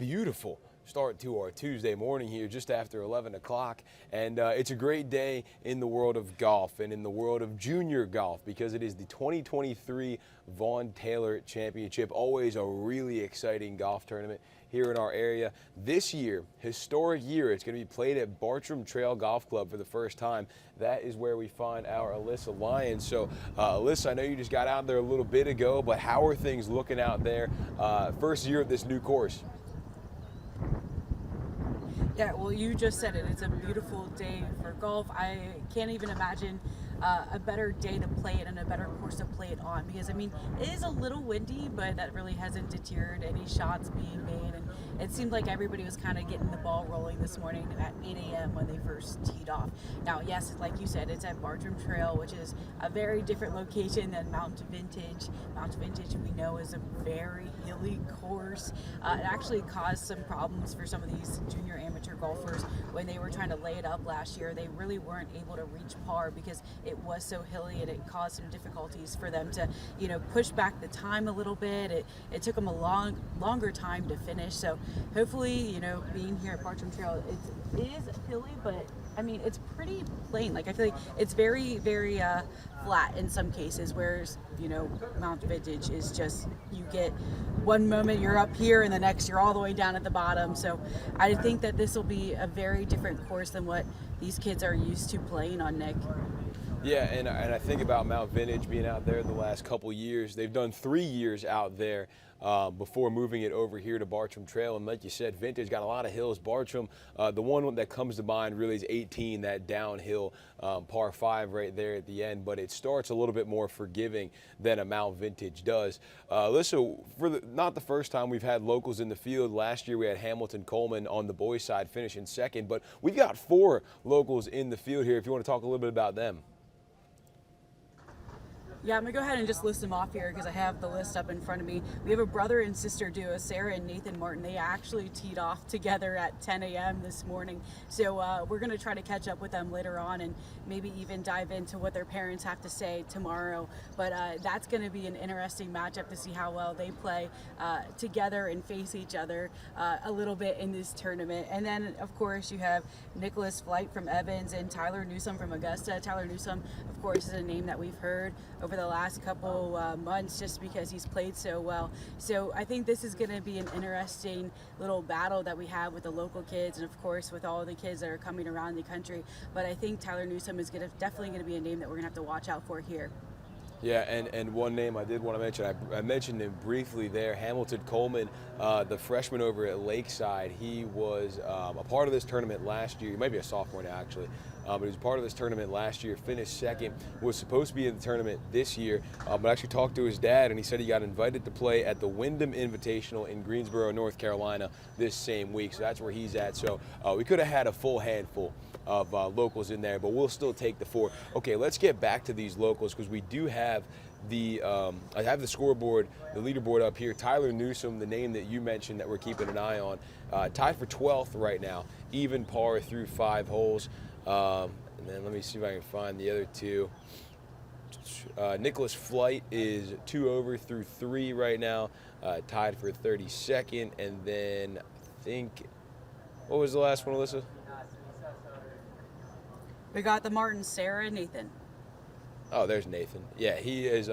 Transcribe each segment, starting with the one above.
beautiful start to our Tuesday morning here just after 11 o'clock, and it's a great day in the world of golf and in the world of junior golf because it is the 2023 Vaugh Taylor Championship. Always a really exciting golf tournament here in our area. This year, historic year, it's going to be played at Bartram Trail Golf Club for the first time. That is where we find our Alyssa Lyons. So Alyssa, I know you just got out there a little bit ago, but how are things looking out there first year of this new course? Yeah, well, you just said it. It's a beautiful day for golf. I can't even imagine a better day to play it and a better course to play it on because, I mean, it is a little windy, but that really hasn't deterred any shots being made. And it seemed like everybody was kind of getting the ball rolling this morning at 8 a.m. when they first teed off. Now, yes, like you said, it's at Bartram Trail, which is a very different location than Mount Vintage. Mount Vintage, we know, is a very hilly course. It actually caused some problems for some of these junior amateur golfers when they were trying to lay it up last year. They really weren't able to reach par because it was so hilly and it caused some difficulties for them to, you know, push back the time a little bit. It took them a longer time to finish. So hopefully, you know, being here at Bartram Trail, it is hilly, but I mean, it's pretty plain. Like, I feel like it's very, very flat in some cases, whereas, you know, Mount Vintage is just, you get one moment you're up here and the next you're all the way down at the bottom. So I think that this will be a very different course than what these kids are used to playing on, Nick. Yeah, and I think about Mount Vintage being out there the last couple years. They've done 3 years out there before moving it over here to Bartram Trail. And like you said, Vintage got a lot of hills. Bartram, the one that comes to mind really is 18, that downhill par 5 right there at the end. But it starts a little bit more forgiving than a Mount Vintage does. Listen, not the first time we've had locals in the field. Last year we had Hamilton Coleman on the boys' side finishing second. But we've got 4 locals in the field here if you want to talk a little bit about them. Yeah, I'm going to go ahead and just list them off here because I have the list up in front of me. We have a brother and sister duo, Sarah and Nathan Martin. They actually teed off together at 10 a.m. this morning. So we're going to try to catch up with them later on and maybe even dive into what their parents have to say tomorrow. But that's going to be an interesting matchup to see how well they play together and face each other a little bit in this tournament. And then, of course, you have Nicholas Flight from Evans and Tyler Newsome from Augusta. Tyler Newsome, of course, is a name that we've heard over the last couple months just because he's played so well. So I think this is going to be an interesting little battle that we have with the local kids and, of course, with all the kids that are coming around the country. But I think Tyler Newsome is definitely going to be a name that we're going to have to watch out for here. Yeah, and one name I did want to mention, I mentioned him briefly there, Hamilton Coleman, the freshman over at Lakeside. He was a part of this tournament last year. He might be a sophomore now, actually. But he was part of this tournament last year, finished second, was supposed to be in the tournament this year, but actually talked to his dad, and he said he got invited to play at the Wyndham Invitational in Greensboro, North Carolina this same week. So that's where he's at. So we could have had a full handful of locals in there, but we'll still take the 4. Okay, let's get back to these locals because we do have I have the scoreboard, the leaderboard up here. Tyler Newsome, the name that you mentioned that we're keeping an eye on, tied for 12th right now, even par through 5 holes. And then let me see if I can find the other 2. Nicholas Flight is 2 over through 3 right now, tied for 32nd. And then I think, what was the last one, Alyssa? We got the Martin, Sarah, and Nathan. Oh, there's Nathan. Yeah, he is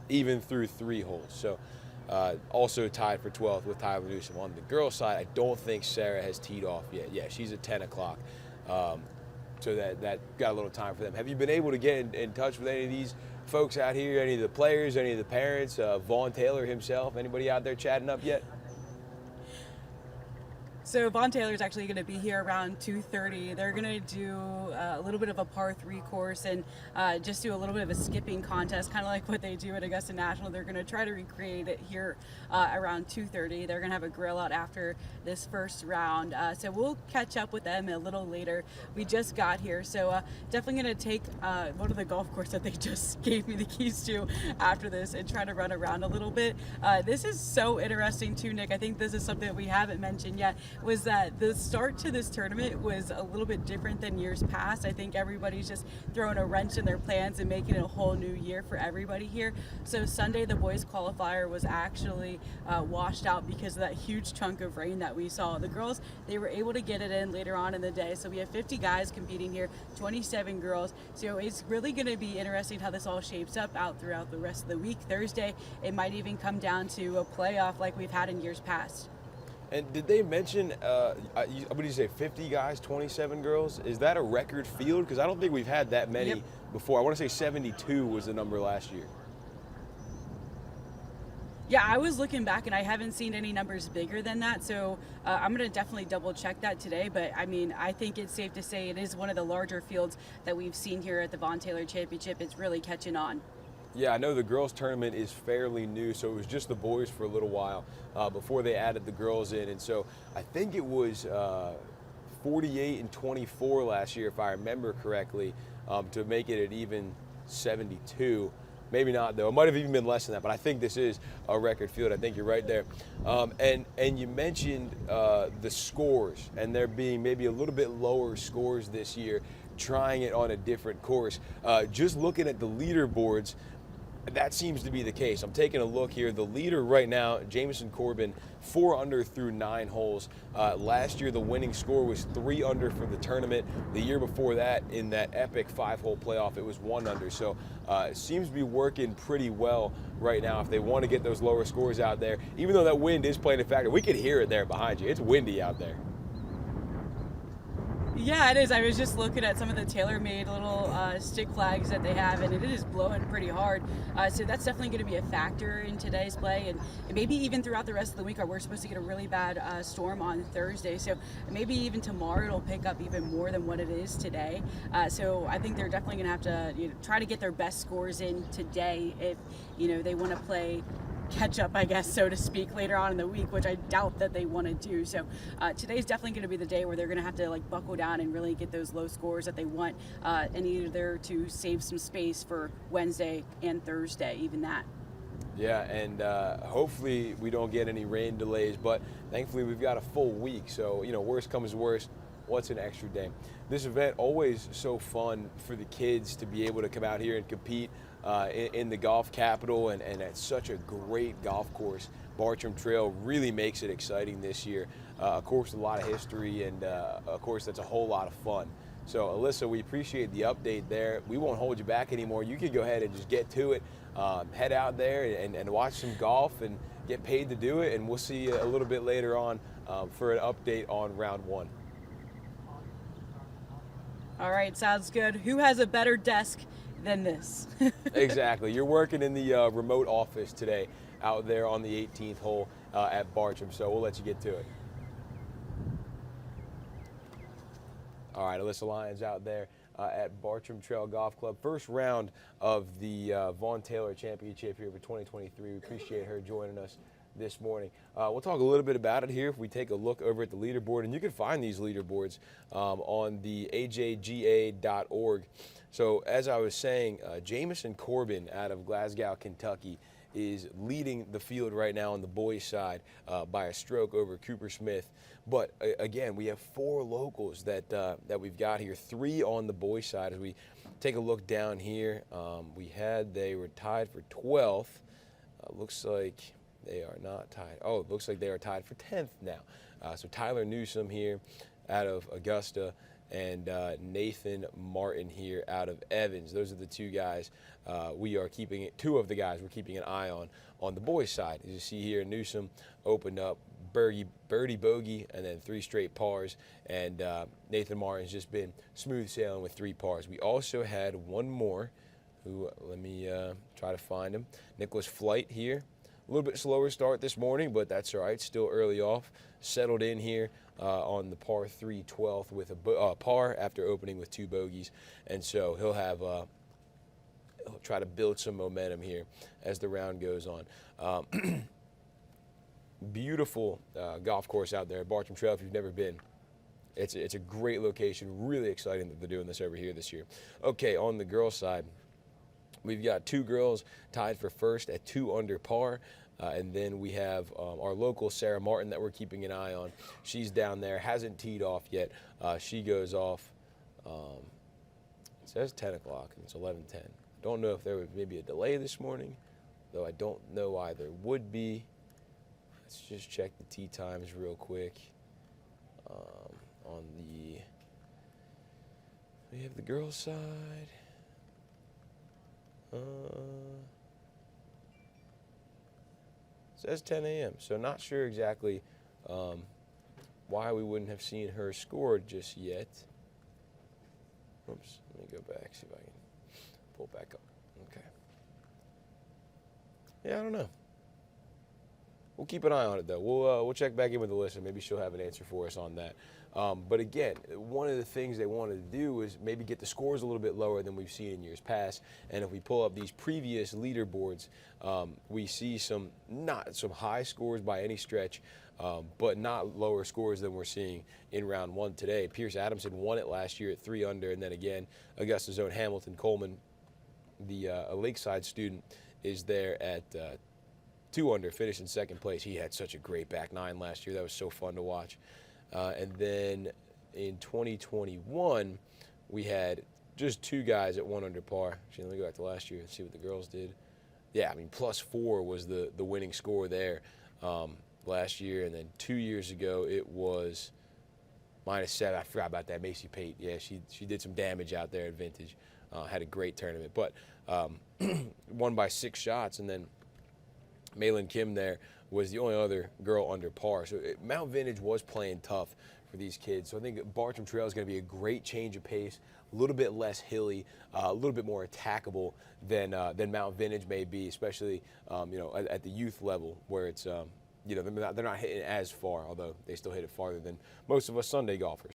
even through 3 holes. So also tied for 12th with Tyler Newsome. On the girls' side, I don't think Sarah has teed off yet. Yeah, she's at 10 o'clock. So that got a little time for them. Have you been able to get in touch with any of these folks out here, any of the players, any of the parents, Vaugh Taylor himself, anybody out there chatting up yet? So Vaugh Taylor is actually going to be here around 2:30. They're going to do a little bit of a par 3 course and just do a little bit of a skipping contest, kind of like what they do at Augusta National. They're going to try to recreate it here around 2:30. They're going to have a grill out after this first round. So we'll catch up with them a little later. We just got here, so definitely going to take one of the golf courses that they just gave me the keys to after this and try to run around a little bit. This is so interesting too, Nick. I think this is something that we haven't mentioned yet. was that the start to this tournament was a little bit different than years past. I think everybody's just throwing a wrench in their plans and making it a whole new year for everybody here. So Sunday, the boys qualifier was actually washed out because of that huge chunk of rain that we saw. The girls, they were able to get it in later on in the day. So we have 50 guys competing here, 27 girls. So it's really going to be interesting how this all shapes up out throughout the rest of the week. Thursday, it might even come down to a playoff like we've had in years past. And did they mention, what did you say, 50 guys, 27 girls? Is that a record field? Because I don't think we've had that many before. I want to say 72 was the number last year. Yeah, I was looking back and I haven't seen any numbers bigger than that. So I'm going to definitely double check that today. But I mean, I think it's safe to say it is one of the larger fields that we've seen here at the Vaugh Taylor Championship. It's really catching on. Yeah, I know the girls tournament is fairly new, so it was just the boys for a little while before they added the girls in. And so I think it was 48 and 24 last year, if I remember correctly, to make it at even 72. Maybe not, though. It might have even been less than that, but I think this is a record field. I think you're right there. And you mentioned the scores, and there being maybe a little bit lower scores this year, trying it on a different course. Just looking at the leaderboards, that seems to be the case. I'm taking a look here. The leader right now, Jamison Corbin, 4 under through 9 holes. Last year, the winning score was 3 under for the tournament. The year before that, in that epic 5-hole playoff, it was 1 under. So it seems to be working pretty well right now if they want to get those lower scores out there. Even though that wind is playing a factor, we could hear it there behind you. It's windy out there. Yeah, it is. I was just looking at some of the tailor-made little stick flags that they have, and it is blowing pretty hard. So that's definitely going to be a factor in today's play, and maybe even throughout the rest of the week. We're supposed to get a really bad storm on Thursday, so maybe even tomorrow it'll pick up even more than what it is today. So I think they're definitely going to have to try to get their best scores in today if they want to play catch up, I guess, so to speak, later on in the week, which I doubt that they want to do. So today's definitely going to be the day where they're going to have to buckle down and really get those low scores that they want, and either to save some space for Wednesday and Thursday, even that. Yeah, and hopefully we don't get any rain delays, but thankfully we've got a full week. So, worst comes to worst, what's an extra day? This event always so fun for the kids to be able to come out here and compete in the golf capital, and at such a great golf course. Bartram Trail really makes it exciting this year. A course with a lot of history, and a course that's a whole lot of fun. So Alyssa, we appreciate the update there. We won't hold you back anymore. You can go ahead and just get to it. Head out there and watch some golf and get paid to do it, and we'll see you a little bit later on for an update on round 1. All right, sounds good. Who has a better desk than this? Exactly. You're working in the remote office today out there on the 18th hole at Bartram, so we'll let you get to it. All right, Alyssa Lyons out there at Bartram Trail Golf Club. First round of the Vaugh Taylor Championship here for 2023. We appreciate her joining us this morning. We'll talk a little bit about it here if we take a look over at the leaderboard, and you can find these leaderboards on the ajga.org. So as I was saying, Jamison Corbin out of Glasgow, Kentucky is leading the field right now on the boys side by a stroke over Cooper Smith. But again, we have 4 locals that we've got here, 3 on the boys side. As we take a look down here, they were tied for 12th. Looks like they are not tied. Oh, it looks like they are tied for 10th now. So Tyler Newsome here out of Augusta, and Nathan Martin here out of Evans. Those are the 2 guys we are keeping it. 2 of the guys we're keeping an eye on the boys' side. As you see here, Newsome opened up birdie bogey, and then 3 straight pars, and Nathan Martin's just been smooth sailing with 3 pars. We also had one more who, let me try to find him, Nicholas Flight here. A little bit slower start this morning, but that's all right. Still early off. Settled in here on the par 3 12th with a par after opening with 2 bogeys, and so he'll have he'll try to build some momentum here as the round goes on. Beautiful golf course out there at Bartram Trail. If you've never been, it's a great location. Really exciting that they're doing this over here this year. Okay, on the girls' side, we've got 2 girls tied for first at 2 under par. And then we have our local Sarah Martin that we're keeping an eye on. She's down there, hasn't teed off yet. She goes off, it says 10 o'clock, and it's 11:10. Don't know if there was maybe a delay this morning, though I don't know why there would be. Let's just check the tee times real quick. We have the girls' side. Says 10 a.m. So not sure exactly why we wouldn't have seen her scored just yet. Oops, let me go back, see if I can pull back up. Okay. Yeah, I don't know. We'll keep an eye on it, though. We'll check back in with Alyssa. Maybe she'll have an answer for us on that. But again, one of the things they wanted to do is maybe get the scores a little bit lower than we've seen in years past. And if we pull up these previous leaderboards, we see not some high scores by any stretch, but not lower scores than we're seeing in round one today. Pierce Adamson won it last year at 3 under, and then again, Augusta's own Hamilton Coleman, a Lakeside student, is there at 2 under, finished in second place. He had such a great back nine last year. That was so fun to watch. And then in 2021, we had just 2 guys at 1 under par. Actually, let me go back to last year and see what the girls did. Yeah, I mean, +4 was the winning score there last year. And then 2 years ago, it was -7. I forgot about that. Macy Pate. Yeah, she did some damage out there at Vintage. Had a great tournament. But won by 6 shots. And then Malin Kim there was the only other girl under par. So Mount Vintage was playing tough for these kids. So I think Bartram Trail is going to be a great change of pace, a little bit less hilly, a little bit more attackable than Mount Vintage may be, especially at the youth level where it's they're not hitting as far, although they still hit it farther than most of us Sunday golfers.